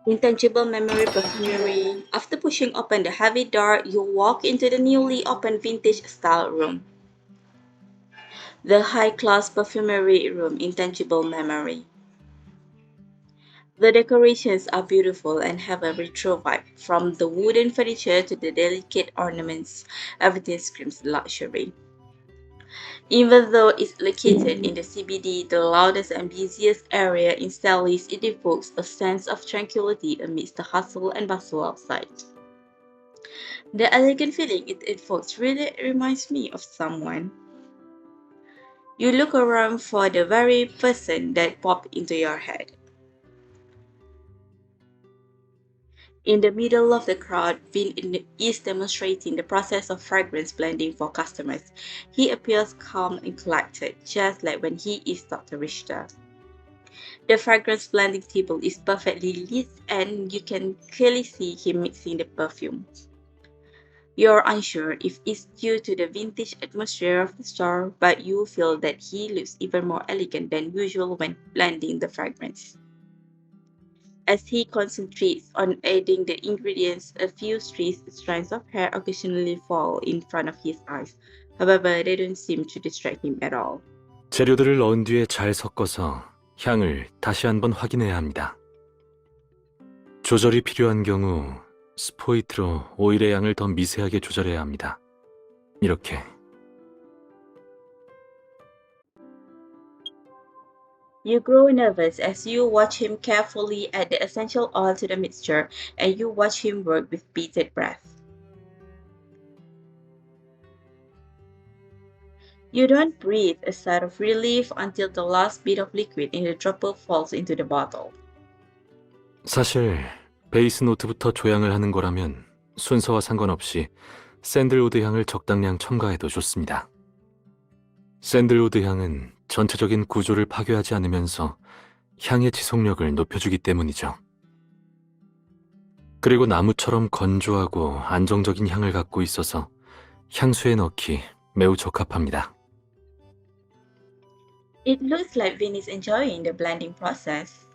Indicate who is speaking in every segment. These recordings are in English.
Speaker 1: Intangible memory perfumery. After pushing open the heavy door, you walk into the newly opened vintage style room. The high class perfumery room, intangible memory. The decorations are beautiful and have a retro vibe. From the wooden furniture to the delicate ornaments, everything screams luxury. Even though it's located in the CBD, the loudest and busiest area in Stellis, it evokes a sense of tranquility amidst the hustle and bustle outside. The elegant feeling it evokes really reminds me of someone. You look around for the very person that popped into your head. In the middle of the crowd, Vin is demonstrating the process of fragrance blending for customers. He appears calm and collected, just like when he is Dr. Richter. The fragrance blending table is perfectly lit and you can clearly see him mixing the perfume. You're unsure if it's due to the vintage atmosphere of the store, but you feel that he looks even more elegant than usual when blending the fragrance. As he concentrates on adding the ingredients, a few strands of hair occasionally fall in front of his eyes. However, they don't seem to distract him at all.
Speaker 2: 재료들을 넣은 뒤에 잘 섞어서 향을 다시 한번 확인해야 합니다. 조절이 필요한 경우 스포이트로 오일의 양을 더 미세하게 조절해야 합니다. 이렇게.
Speaker 1: You grow nervous as you watch him carefully add the essential oil to the mixture and you watch him work with bated breath. You don't breathe a sigh of relief until the last bit of liquid in the dropper falls into the bottle.
Speaker 2: 사실 베이스 노트부터 조향을 하는 거라면 순서와 상관없이 샌들우드 향을 적당량 첨가해도 좋습니다. 샌들우드 향은 전체적인 구조를 파괴하지 않으면서 향의 지속력을 높여주기 때문이죠. 그리고 나무처럼 건조하고 안정적인 향을 갖고 있어서 향수에 넣기 매우 적합합니다.
Speaker 1: It looks like Vin is enjoying the blending process.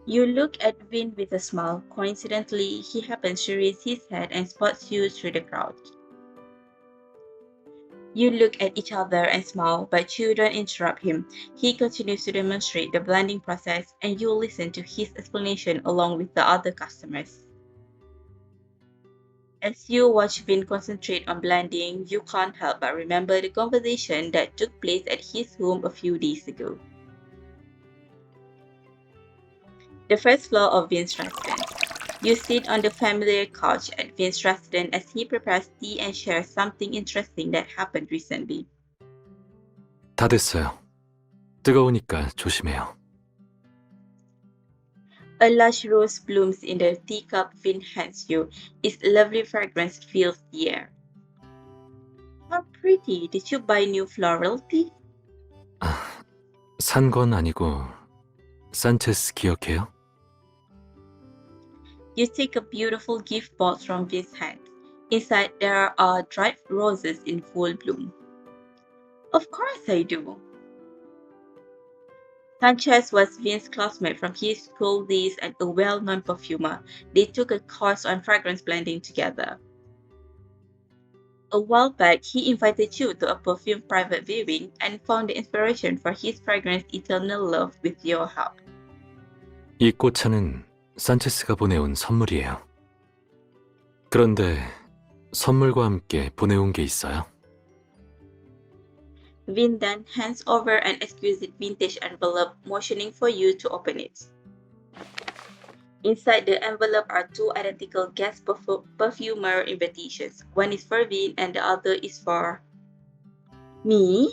Speaker 1: You look at Vin with a smile. Coincidentally, he happens to raise his head and spots you through the crowd. You look at each other and smile, but you don't interrupt him. He continues to demonstrate the blending process, and you listen to his explanation along with the other customers. As you watch Vin concentrate on blending, you can't help but remember the conversation that took place at his home a few days ago. The first floor of Vin's restaurant. You sit on the familiar couch at Vin's restaurant as he prepares tea and shares something interesting that happened recently.
Speaker 2: 다 됐어요. 뜨거우니까 조심해요.
Speaker 1: A lush rose blooms in the teacup Vin hands you. Its lovely fragrance fills the air. How pretty! Did you buy new floral tea?
Speaker 2: 산 건 아니고 산체스 기억해요?
Speaker 1: You take a beautiful gift box from Vin's hand. Inside there are dried roses in full bloom. Of course I do. Sanchez was Vin's classmate from his school days and a well-known perfumer. They took a course on fragrance blending together. A while back, he invited you to a perfume private viewing and found the inspiration for his fragrance Eternal Love with your help.
Speaker 2: 이 꽃차는 산체스가 보내온 선물이에요. 그런데 선물과 함께 보내온 게 있어요.
Speaker 1: Vin then hands over an exquisite vintage envelope, motioning for you to open it. Inside the envelope are two identical guest perfumer invitations. One is for Vin and the other is for me.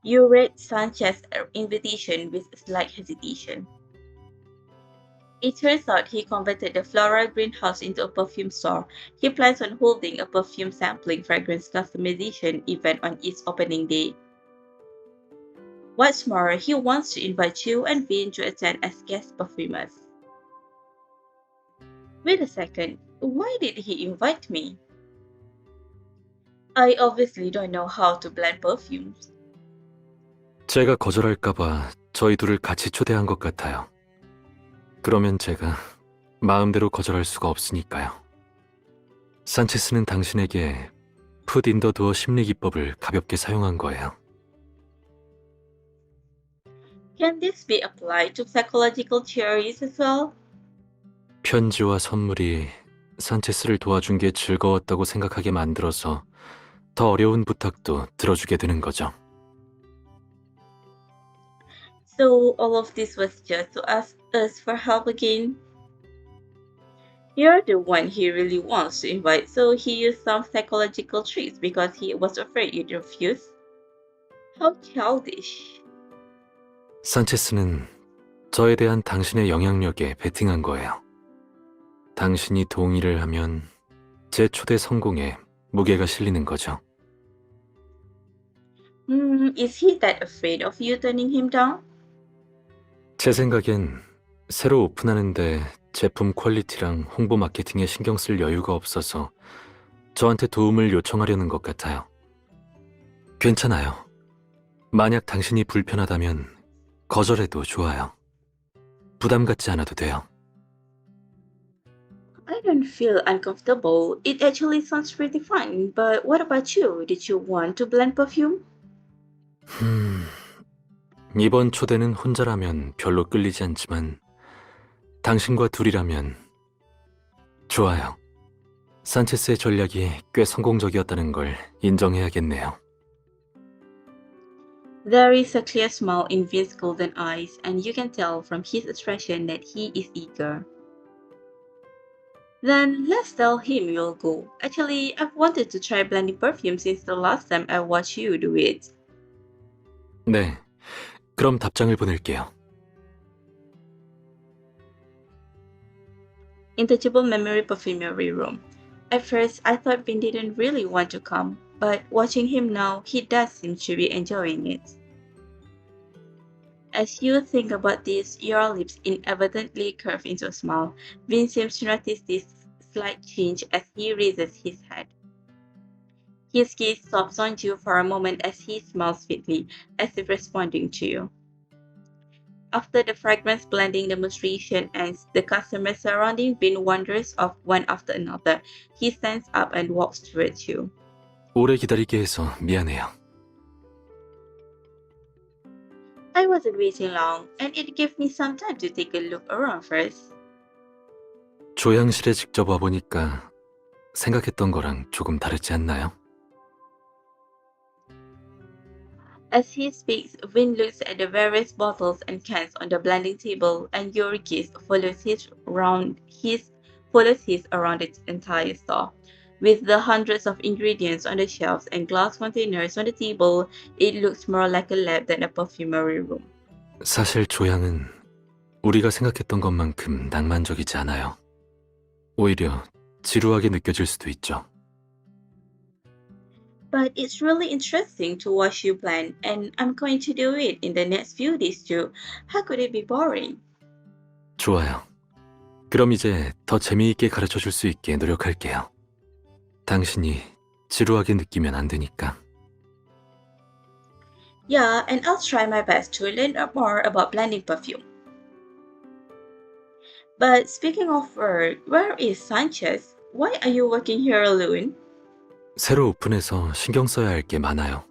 Speaker 1: You read Sanchez's invitation with slight hesitation. It turns out he converted the floral greenhouse into a perfume store. He plans on holding a perfume sampling fragrance customization event on its opening day. What's more, he wants to invite you and Vin to attend as guest perfumers. Wait a second, why did he invite me? I obviously don't know how to blend perfumes.
Speaker 2: 제가 거절할까봐 저희 둘을 같이 초대한 것 같아요. 그러면 제가 마음대로 거절할 수가 없으니까요. 산체스는 당신에게 풋 인 더 도어 심리 기법을 가볍게 사용한 거예요.
Speaker 1: Can this be applied to psychological theories as well?
Speaker 2: 편지와 선물이 산체스를 도와준 게 즐거웠다고 생각하게 만들어서 더 어려운 부탁도 들어주게 되는 거죠.
Speaker 1: So all of this was just to ask us for help again. You're the one he really wants to invite, so he used some psychological tricks because he was afraid you'd refuse. How childish.
Speaker 2: 산체스는 저에 대한 당신의 영향력에 베팅한 거예요. 당신이 동의를 하면 제 초대 성공에 무게가 실리는 거죠.
Speaker 1: Is he that afraid of you turning him down?
Speaker 2: 제 생각엔 새로 오픈하는데 제품 퀄리티랑 홍보 마케팅에 신경 쓸 여유가 없어서 저한테 도움을 요청하려는 것 같아요. 괜찮아요. 만약 당신이 불편하다면 거절해도 좋아요. 부담 갖지 않아도 돼요.
Speaker 1: I don't feel uncomfortable. It actually sounds pretty fun. But what about you? Did you want to blend perfume?
Speaker 2: 이번 초대는 혼자라면 별로 끌리지 않지만 당신과 둘이라면 좋아요. 산체스의 전략이 꽤 성공적이었다는 걸 인정해야겠네요.
Speaker 1: There is a clear smile in Vince's golden eyes, and you can tell from his expression that he is eager. Then let's tell him you'll go. Actually, I've wanted to try blending perfume since the last time I watched you do it.
Speaker 2: 네, 그럼 답장을 보낼게요.
Speaker 1: Intouchable Memory Perfumery Room. At first, I thought Vin didn't really want to come, but watching him now, he does seem to be enjoying it. As you think about this, your lips inevitably curve into a smile. Vin seems to notice this slight change as he raises his head. His gaze stops on you for a moment as he smiles sweetly, as if responding to you. After the fragrance blending demonstration ends, the customer surrounding Vin wanders off one after another. He stands up and walks towards you.
Speaker 2: 오래 기다리게 해서 미안해요.
Speaker 1: I wasn't waiting long, and it gave me some time to take a look around first.
Speaker 2: 조향실에 직접 와보니까 생각했던 거랑 조금 다르지 않나요?
Speaker 1: As he speaks, Vin looks at the various bottles and cans on the blending table, and your gaze follows his around its entire store. With the hundreds of ingredients on the shelves and glass containers on the table, it looks more like a lab than a perfumery room.
Speaker 2: 사실 조향은 우리가 생각했던 것만큼 낭만적이지 않아요. 오히려 지루하게 느껴질 수도 있죠.
Speaker 1: But it's really interesting to watch you blend, and I'm going to do it in the next few days too. How could it be boring?
Speaker 2: 좋아요. 그럼 이제 더 재미있게 가르쳐 줄 수 있게 노력할게요. 당신이 지루하게 느끼면 안 되니까.
Speaker 1: Yeah, and I'll try my best to learn more about blending perfume. But speaking of work, where is Sanchez? Why are you working here alone?
Speaker 2: 새로 오픈해서 신경 써야 할 게 많아요.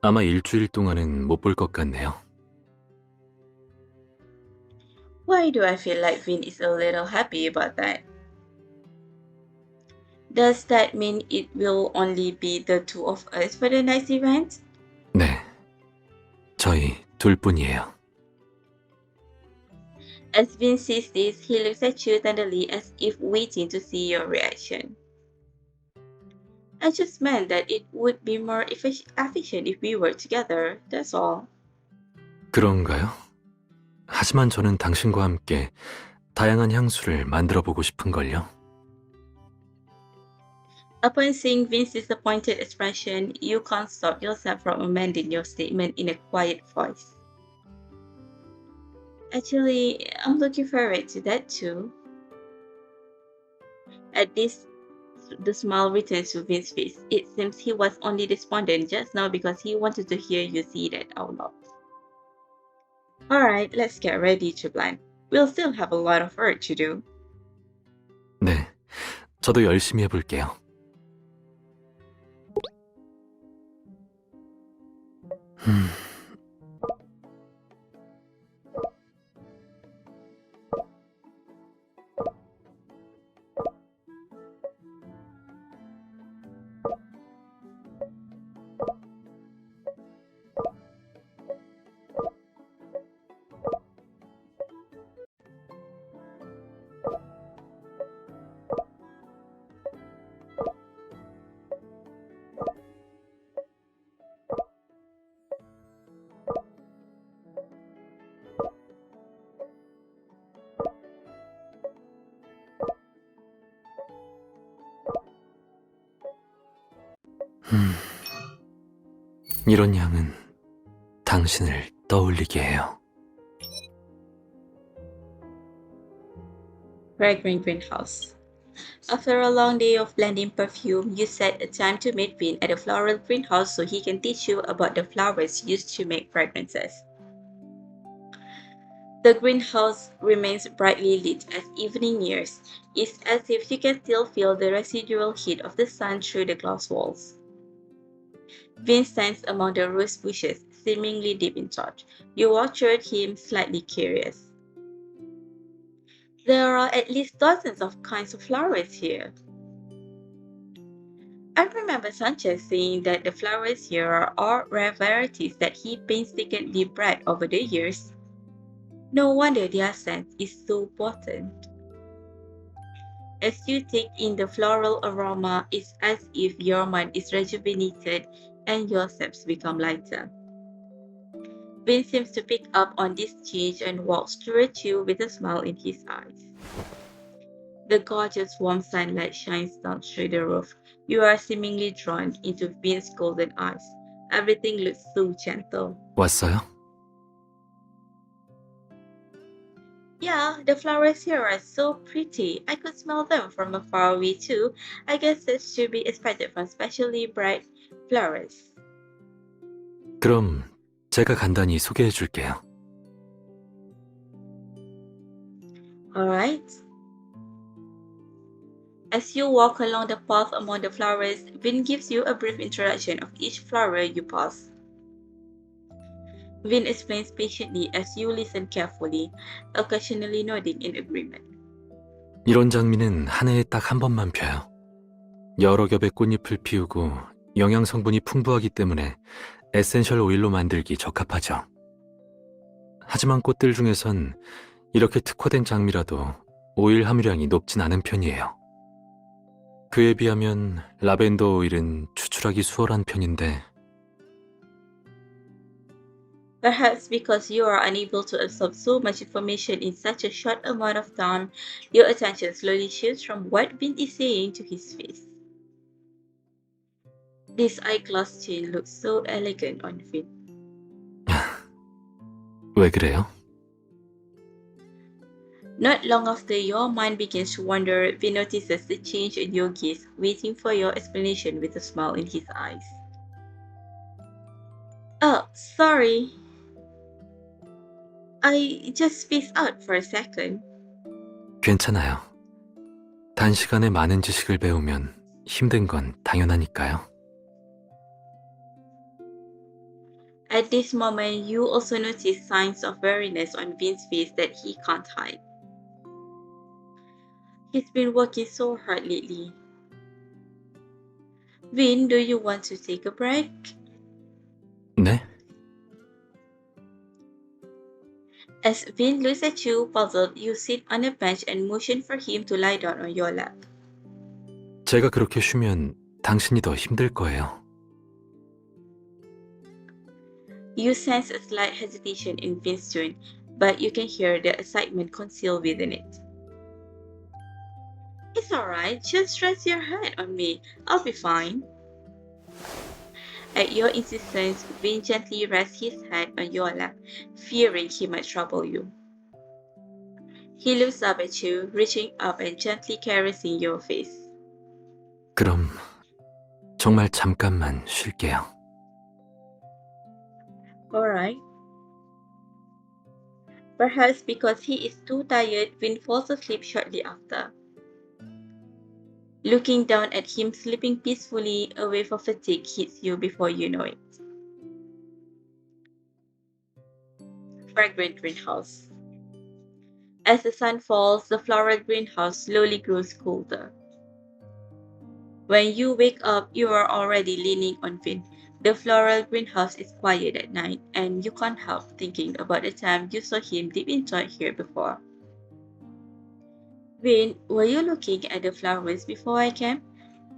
Speaker 2: 아마 일주일 동안은 못 볼 것 같네요.
Speaker 1: Why do I feel like Vin is a little happy about that? Does that mean it will only be the two of us for the next event?
Speaker 2: 네, 저희 둘뿐이에요.
Speaker 1: As Vin sees this, he looks at you tenderly as if waiting to see your reaction. I just meant that it would be more efficient if we were together, that's all.
Speaker 2: 그런가요? 하지만 저는 당신과 함께 다양한 향수를 만들어 보고 싶은걸요.
Speaker 1: Upon seeing Vin's disappointed expression, you can't stop yourself from amending your statement in a quiet voice. Actually, I'm looking forward to that too. At this, the smile returns to Vin's face. It seems he was only despondent just now because he wanted to hear you say that out loud. Alright, let's get ready to blend. We'll still have a lot of work to do.
Speaker 2: 네, 저도 열심히 해볼게요. 음, 음, 이런 향은 당신을 떠올리게 해요.
Speaker 1: Fragrant greenhouse. After a long day of blending perfume, you set a time to meet Vyn at a floral greenhouse so he can teach you about the flowers used to make fragrances. The greenhouse remains brightly lit as evening nears. It's as if you can still feel the residual heat of the sun through the glass walls. Vyn stands among the rose bushes, seemingly deep in thought. You walk toward him, slightly curious. There are at least dozens of kinds of flowers here. I remember Sanchez saying that the flowers here are rare varieties that he painstakingly bred over the years. No wonder their scent is so potent. As you take in the floral aroma, it's as if your mind is rejuvenated and your steps become lighter. Vin seems to pick up on this change and walks toward you with a smile in his eyes. The gorgeous warm sunlight shines down through the roof. You are seemingly drawn into Vin's golden eyes. Everything looks so gentle.
Speaker 2: 왔어요?
Speaker 1: Yeah, the flowers here are so pretty. I could smell them from afar away too. I guess that should be expected from specially bright flowers.
Speaker 2: 그럼 제가 간단히 소개해 줄게요.
Speaker 1: Alright. As you walk along the path among the flowers, Vin gives you a brief introduction of each flower you pass. Vin explains patiently as you listen carefully, occasionally nodding in agreement.
Speaker 2: 이런 장미는 한 해에 딱 한 번만 펴요. 여러 겹의 꽃잎을 피우고 영양 성분이 풍부하기 때문에 에센셜 오일로 만들기 적합하죠. 하지만 꽃들 중에선 이렇게 특화된 장미라도 오일 함유량이 높진 않은 편이에요. 그에 비하면 라벤더 오일은 추출하기 수월한 편인데
Speaker 1: Perhaps because you are unable to absorb so much information in such a short amount of time, your attention slowly shifts from what Vin is saying to his face. This eyeglass chain looks so elegant on Vin.
Speaker 2: 왜 그래요?
Speaker 1: Not long after your mind begins to wander, Vin notices the change in your gaze, waiting for your explanation with a smile in his eyes. Oh, sorry. I just spaced out for a second.
Speaker 2: 괜찮아요. 단시간에 많은 지식을 배우면 힘든 건 당연하니까요.
Speaker 1: At this moment, you also notice signs of weariness on Vin's face that he can't hide. He's been working so hard lately. Vin, do you want to take a break?
Speaker 2: 네?
Speaker 1: As Vin looks at you, puzzled, you sit on a bench and motion for him to lie down on your lap.
Speaker 2: 제가 그렇게 쉬면 당신이 더 힘들 거예요.
Speaker 1: You sense a slight hesitation in Vin's tone, but you can hear the excitement concealed within it. It's alright, just rest your head on me. I'll be fine. At your insistence, Vin gently rests his head on your lap, fearing he might trouble you. He looks up at you, reaching up and gently caressing your face.
Speaker 2: 그럼 정말 잠깐만 쉴게요.
Speaker 1: Alright. Perhaps because he is too tired, Vyn falls asleep shortly after. Looking down at him sleeping peacefully, a wave of fatigue hits you before you know it. Fragrant greenhouse. As the sun falls, the floral greenhouse slowly grows colder. When you wake up, you are already leaning on Vyn. The floral greenhouse is quiet at night, and you can't help thinking about the time you saw him dip inside here before. Vyn, were you looking at the flowers before I came?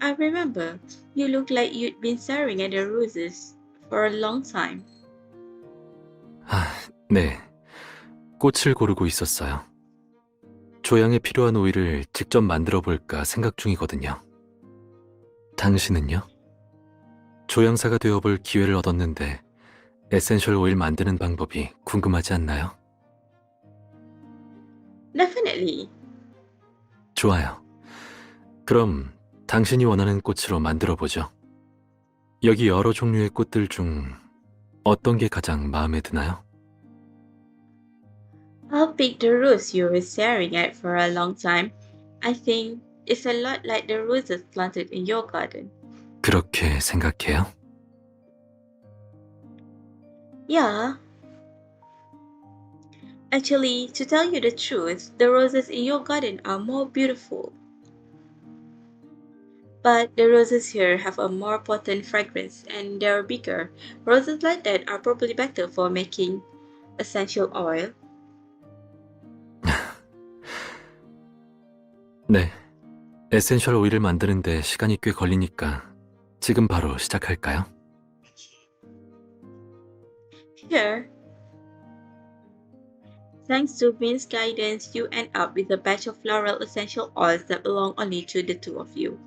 Speaker 1: I remember. You looked like you'd been staring at the roses for a long time.
Speaker 2: 네. 꽃을 고르고 있었어요. 조향에 필요한 오일을 직접 만들어 볼까 생각 중이거든요. 당신은요? 조향사가 되어볼 기회를 얻었는데 에센셜 오일 만드는 방법이 궁금하지 않나요?
Speaker 1: Definitely.
Speaker 2: 좋아요. 그럼 당신이 원하는 꽃으로 만들어 보죠. 여기 여러 종류의 꽃들 중 어떤 게 가장 마음에 드나요?
Speaker 1: I'll pick the rose you were staring at for a long time. I think it's a lot like the roses planted in your garden.
Speaker 2: 그렇게 생각해요?
Speaker 1: Yeah. Actually, to tell you the truth, the roses in your garden are more beautiful. But the roses here have a more potent fragrance and they're bigger. Roses like that are probably better for making essential oil.
Speaker 2: 네. 에센셜 오일을 만드는데 시간이 꽤 걸리니까 지금 바로 시작할까요?
Speaker 1: Here, thanks to Vin's guidance, you end up with a batch of floral essential oils that belong only to the two of you.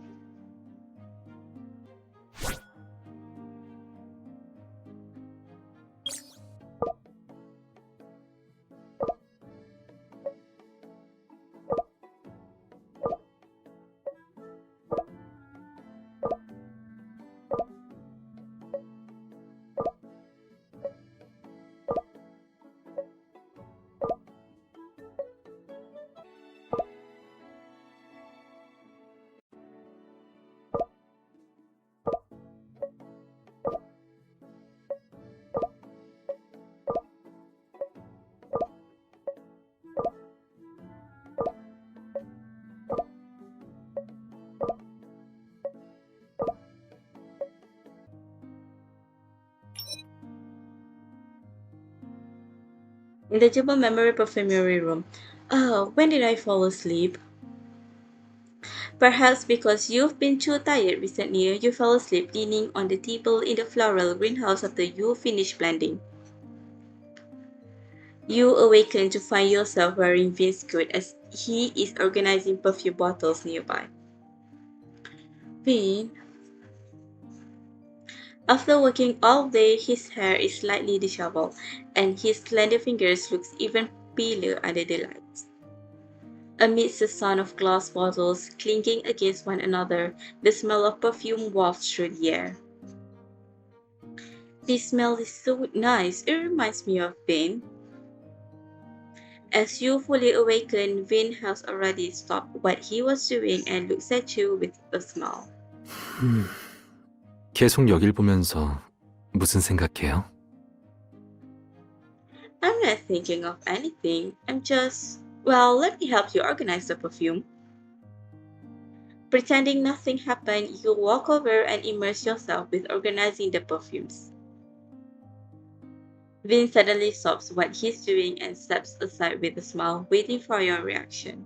Speaker 1: In the Jibba Memory Perfumery Room. Oh, when did I fall asleep? Perhaps because you've been too tired recently, you fell asleep leaning on the table in the floral greenhouse after you finished blending. You awaken to find yourself wearing Vince's coat as he is organizing perfume bottles nearby. Vin, after working all day, his hair is slightly disheveled, and his slender fingers look even paler under the lights. Amidst the sound of glass bottles clinking against one another, the smell of perfume wafts through the air. This smell is so nice, it reminds me of Vin. As you fully awaken, Vin has already stopped what he was doing and looks at you with a smile.
Speaker 2: 계속 여길 보면서 무슨 생각해요?
Speaker 1: I'm not thinking of anything. Well, let me help you organize the perfume. Pretending nothing happened, you walk over and immerse yourself with organizing the perfumes. Vin suddenly stops what he's doing and steps aside with a smile, waiting for your reaction.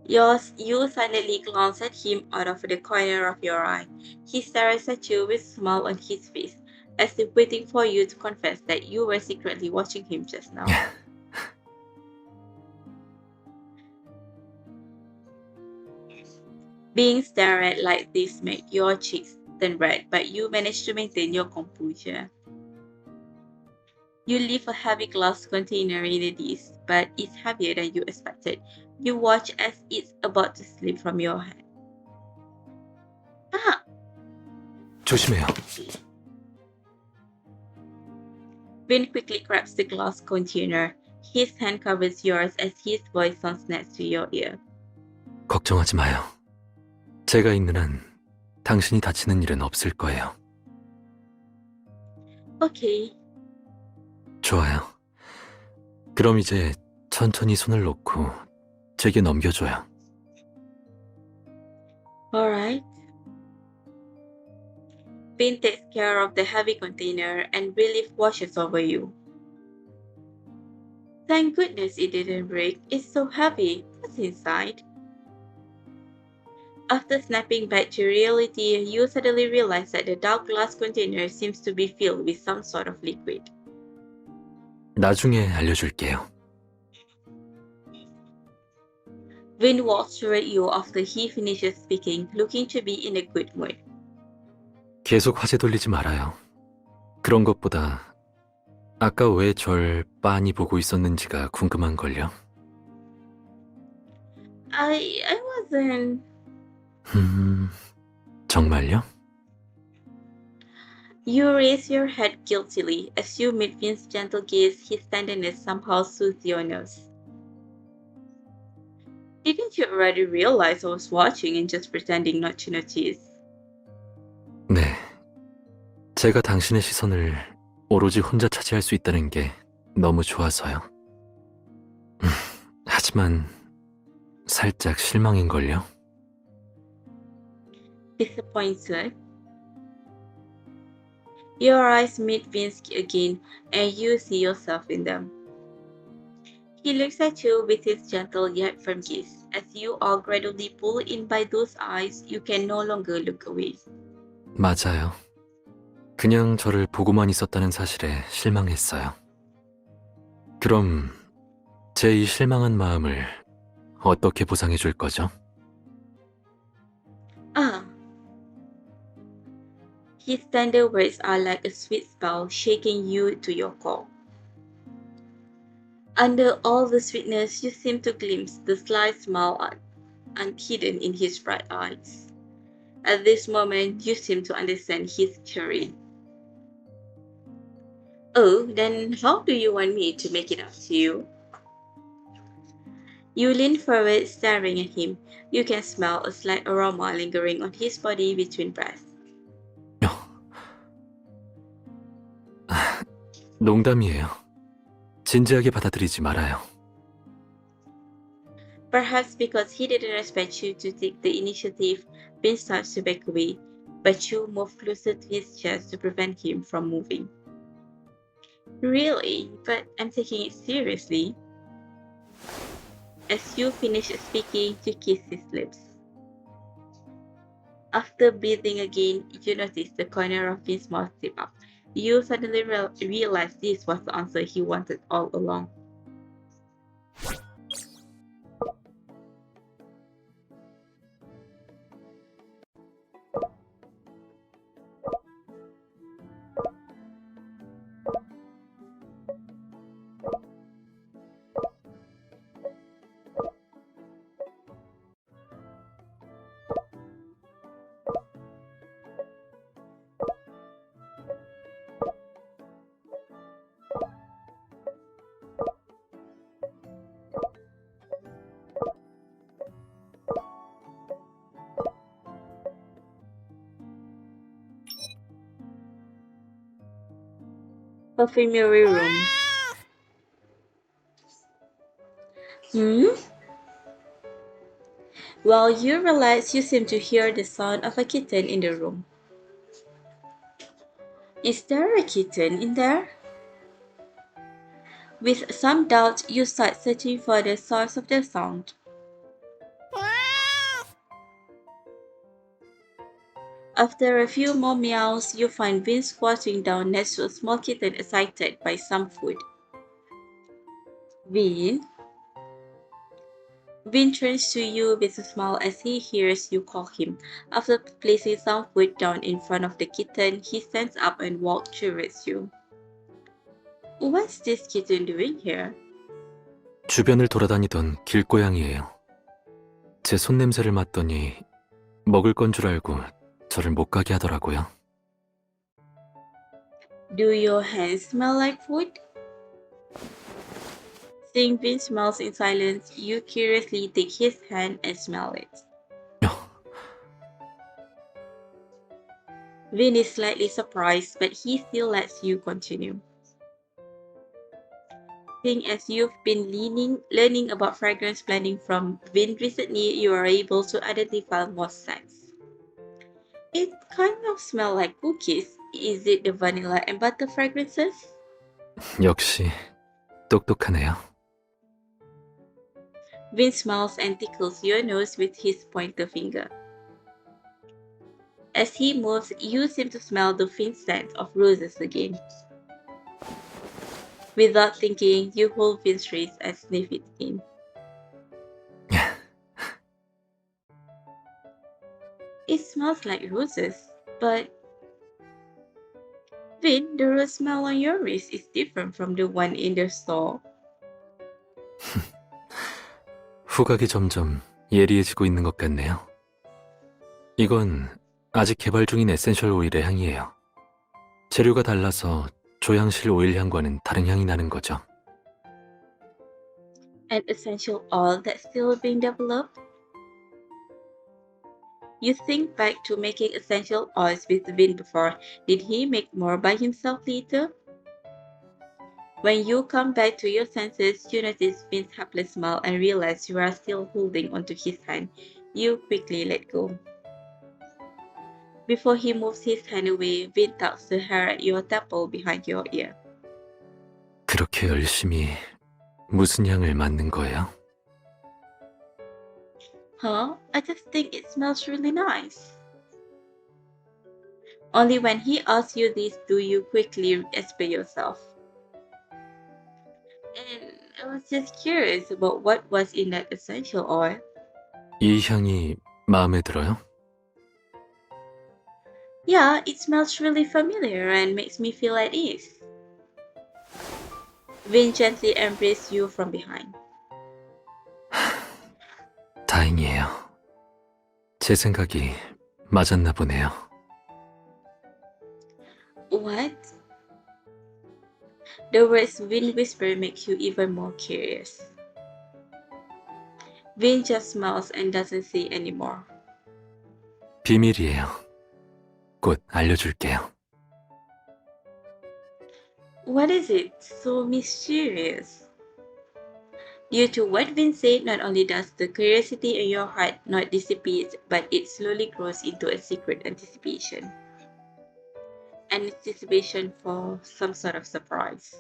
Speaker 1: You silently glance at him out of the corner of your eye. He stares at you with a smile on his face, as if waiting for you to confess that you were secretly watching him just now. Being stared at like this made your cheeks turn red, but you manage to maintain your composure. You leave a heavy glass container in the dish, but it's heavier than you expected. You watch as it's about to slip from your hand. Ah!
Speaker 2: 조심해요.
Speaker 1: Vin quickly grabs the glass container. His hand covers yours as his voice sounds next to your ear.
Speaker 2: 걱정하지 마요. 제가 있는 한 당신이 다치는 일은 없을 거예요.
Speaker 1: Okay.
Speaker 2: 좋아요. 그럼 이제 천천히 손을 놓고 제게 넘겨줘요.
Speaker 1: Alright. Vin takes care of the heavy container and relief washes over you. Thank goodness it didn't break. It's so heavy. What's inside? After snapping back to reality, you suddenly realize that the dark glass container seems to be filled with some sort of liquid.
Speaker 2: 나중에 알려줄게요.
Speaker 1: Vin walks toward you after he finishes speaking, looking to be in a good mood.
Speaker 2: 계속 화제 돌리지 말아요. 그런 것보다 아까 왜 절 빤히 보고 있었는지가 궁금한걸요.
Speaker 1: I wasn't.
Speaker 2: 정말요?
Speaker 1: You raise your head guiltily as you meet Vin's gentle gaze. His tenderness somehow soothes your nerves. Didn't you already realize I was watching and just pretending not to notice?
Speaker 2: 네. 제가 당신의 시선을 오로지 혼자 차지할 수 있다는 게 너무 좋아서요. 하지만 살짝 실망인걸요.
Speaker 1: Disappointed. Your eyes meet Vin's again and you see yourself in them. He looks at you with his gentle yet firm gaze. As you are gradually pulled in by those eyes, you can no longer look away.
Speaker 2: 맞아요. 그냥 저를 보고만 있었다는 사실에 실망했어요. 그럼 제 이 실망한 마음을 어떻게 보상해 줄 거죠?
Speaker 1: Ah. His tender words are like a sweet spell shaking you to your core. Under all the sweetness, you seem to glimpse the sly smile hidden in his bright eyes. At this moment, you seem to understand his fury. Oh, then how do you want me to make it up to you? You lean forward, staring at him. You can smell a slight aroma lingering on his body between breaths.
Speaker 2: 농담이에요. 진지하게 받아들이지 말아요.
Speaker 1: Perhaps because he didn't expect you to take the initiative, Vin starts to back away, but you move closer to his chest to prevent him from moving. Really? But I'm taking it seriously. As you finish speaking, you kiss his lips. After breathing again, you notice the corner of his mouth tip up. You suddenly realize this was the answer he wanted all along. Perfumery room. Well, you realize you seem to hear the sound of a kitten in the room. Is there a kitten in there? With some doubt, you start searching for the source of the sound. After a few more meows, you find Vin squatting down next to a small kitten excited by some food. Vin? Vin turns to you with a smile as he hears you call him. After placing some food down in front of the kitten, he stands up and walks towards you. What's this kitten doing here?
Speaker 2: 주변을 돌아다니던 길고양이에요. 제 손냄새를 맡더니 먹을 건 줄 알고 저를 못 가게 하더라고요.
Speaker 1: Do your hands smell like food? Seeing Vin smells in silence, you curiously take his hand and smell it. Vin is slightly surprised, but he still lets you continue. Seeing as you've been learning about fragrance blending from Vin recently, you are able to identify most scents. It kind of smells like cookies. Is it the vanilla and butter fragrances?
Speaker 2: 역시 똑똑하네요.
Speaker 1: Vin smiles and tickles your nose with his pointer finger. As he moves, you seem to smell the faint scent of roses again. Without thinking, you hold Vin's wrist and sniff it in. It smells like roses, but Vin, the rose smell on your wrist is different from the one in the store.
Speaker 2: 후각이 점점 예리해지고 있는 것 같네요. 이건 아직 개발 중인 에센셜 오일의 향이에요. 재료가 달라서 조향실 오일 향과는 다른 향이 나는 거죠.
Speaker 1: An essential oil that's still being developed? You think back to making essential oils with Vin before. Did he make more by himself later? When you come back to your senses, you notice Vin's helpless smile and realize you are still holding onto his hand. You quickly let go. Before he moves his hand away, Vin tucks the hair at your temple behind your ear.
Speaker 2: 그렇게 열심히 무슨 향을 맡는 거예요?
Speaker 1: Huh? I just think it smells really nice. Only when he asks you this do you quickly explain yourself. And I was just curious about what was in that essential oil.
Speaker 2: 이 향이 마음에 들어요?
Speaker 1: Yeah, it smells really familiar and makes me feel at ease. Vin gently embraces you from behind.
Speaker 2: 다행이에요. 제 생각이 맞았나 보네요.
Speaker 1: What? The words Vin whisper make you even more curious. Vin just smiles and doesn't say anymore.
Speaker 2: 비밀이에요. 곧 알려줄게요.
Speaker 1: What is it so mysterious? Due to what Vin said, not only does the curiosity in your heart not dissipate, but it slowly grows into a secret anticipation. An anticipation for some sort of surprise.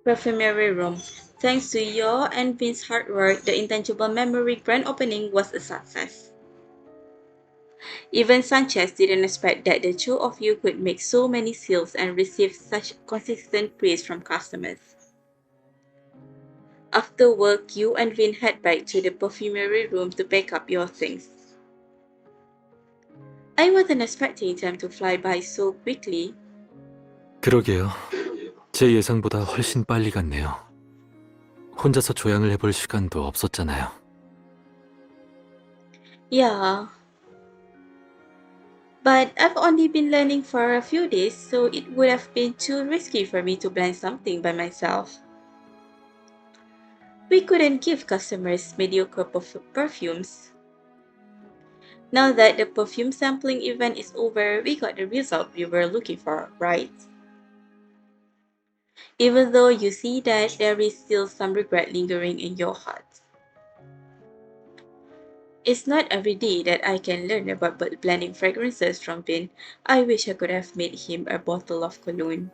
Speaker 1: Perfumery room. Thanks to your and Vince's hard work, the intangible memory grand opening was a success. Even Sanchez didn't expect that the two of you could make so many sales and receive such consistent praise from customers. After work, you and Vin head back to the perfumery room to pack up your things. I wasn't expecting them to fly by so quickly.
Speaker 2: 그러게요. 제 예상보다 훨씬 빨리 갔네요. 혼자서 조향을 해볼 시간도 없었잖아요.
Speaker 1: Yeah, but I've only been learning for a few days, so it would have been too risky for me to blend something by myself. We couldn't give customers mediocre perfumes. Now that the perfume sampling event is over, we got the result we were looking for, right? Even though you see that there is still some regret lingering in your heart. It's not every day that I can learn about blending fragrances from Vin. I wish I could have made him a bottle of cologne.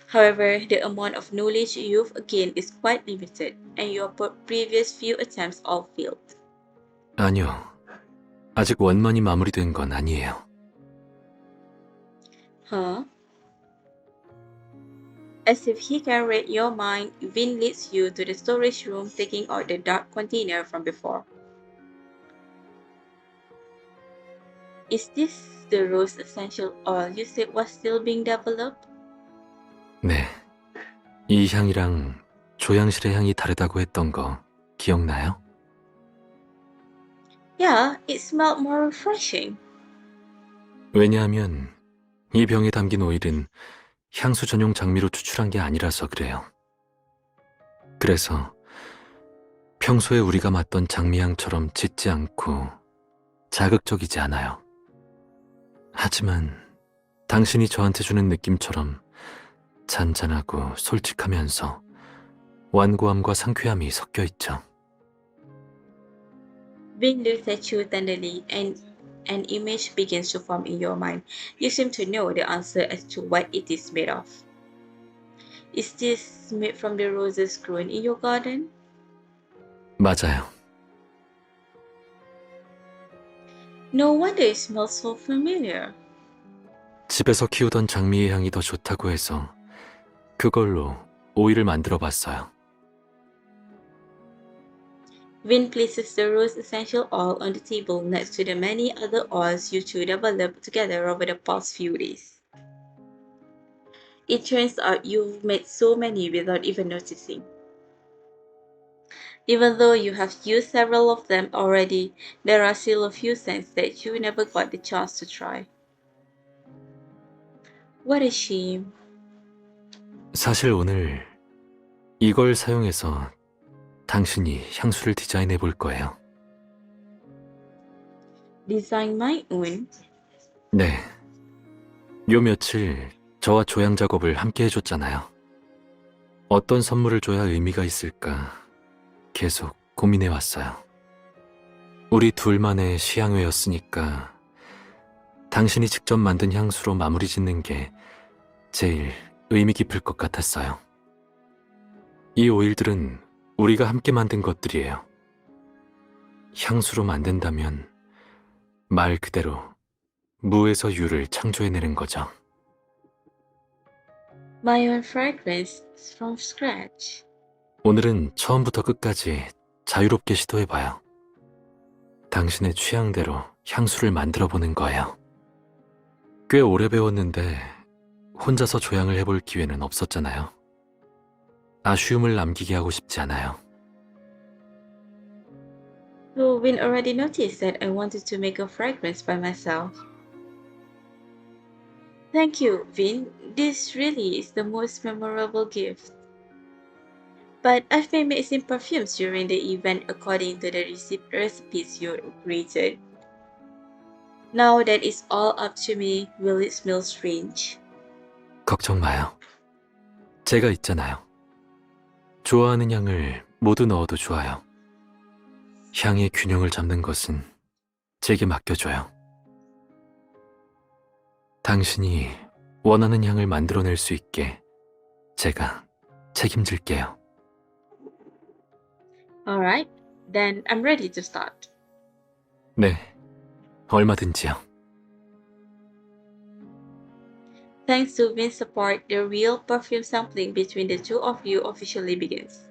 Speaker 1: However, the amount of knowledge you've gained is quite limited, and your previous few attempts all failed.
Speaker 2: 아니요. 아직 원만히 마무리된 건 아니에요.
Speaker 1: Huh? As if he can read your mind, Vin leads you to the storage room, taking out the dark container from before. Is this the rose essential oil you said was still being developed?
Speaker 2: 네. 이 향이랑 조향실의 향이 다르다고 했던 거 기억나요?
Speaker 1: Yeah, it smelled more refreshing.
Speaker 2: 왜냐하면 이 병에 담긴 오일은 향수 전용 장미로 추출한 게 아니라서 그래요. 그래서 평소에 우리가 맡던 장미향처럼 짙지 않고 자극적이지 않아요. 하지만 당신이 저한테 주는 느낌처럼 잔잔하고 솔직하면서 완고함과 상쾌함이 섞여 있죠.
Speaker 1: Vin looks at you tenderly, and an image begins to form in your mind. You seem to know the answer as to what it is made of. Is this made from the roses grown in your garden?
Speaker 2: 맞아요.
Speaker 1: No wonder it smells so familiar.
Speaker 2: 집에서 키우던 장미의 향이 더 좋다고 해서 그걸로 오일을 만들어 봤어요.
Speaker 1: Vin places the rose essential oil on the table next to the many other oils you two developed together over the past few days. It turns out you've made so many without even noticing. Even though you have used several of them already, there are still a few scents that you never got the chance to try. What a shame.
Speaker 2: 사실 오늘 이걸 사용해서 당신이 향수를 디자인해 볼 거예요.
Speaker 1: Design my own?
Speaker 2: 네. 요 며칠 저와 조향 작업을 함께 해줬잖아요. 어떤 선물을 줘야 의미가 있을까 계속 고민해 왔어요. 우리 둘만의 시향회였으니까 당신이 직접 만든 향수로 마무리 짓는 게 제일 의미 깊을 것 같았어요. 이 오일들은 우리가 함께 만든 것들이에요. 향수로 만든다면 말 그대로 무에서 유를 창조해내는 거죠.
Speaker 1: My own fragrance from scratch.
Speaker 2: 오늘은 처음부터 끝까지 자유롭게 시도해봐요. 당신의 취향대로 향수를 만들어보는 거예요. 꽤 오래 배웠는데 혼자서 조향을 해볼 기회는 없었잖아요. 아쉬움을 남기게 하고 싶지 않아요.
Speaker 1: So Vin already noticed that I wanted to make a fragrance by myself. Thank you, Vin. This really is the most memorable gift. But I've been mixing perfumes during the event according to the recipes you created. Now that it's all up to me, will it smell strange?
Speaker 2: 걱정 마요. 제가 있잖아요. 좋아하는 향을 모두 넣어도 좋아요. 향의 균형을 잡는 것은 제게 맡겨줘요. 당신이 원하는 향을 만들어낼 수 있게 제가 책임질게요.
Speaker 1: Alright, then I'm ready to start.
Speaker 2: 네, 얼마든지요.
Speaker 1: Thanks to Vin's support, the real perfume sampling between the two of you officially begins.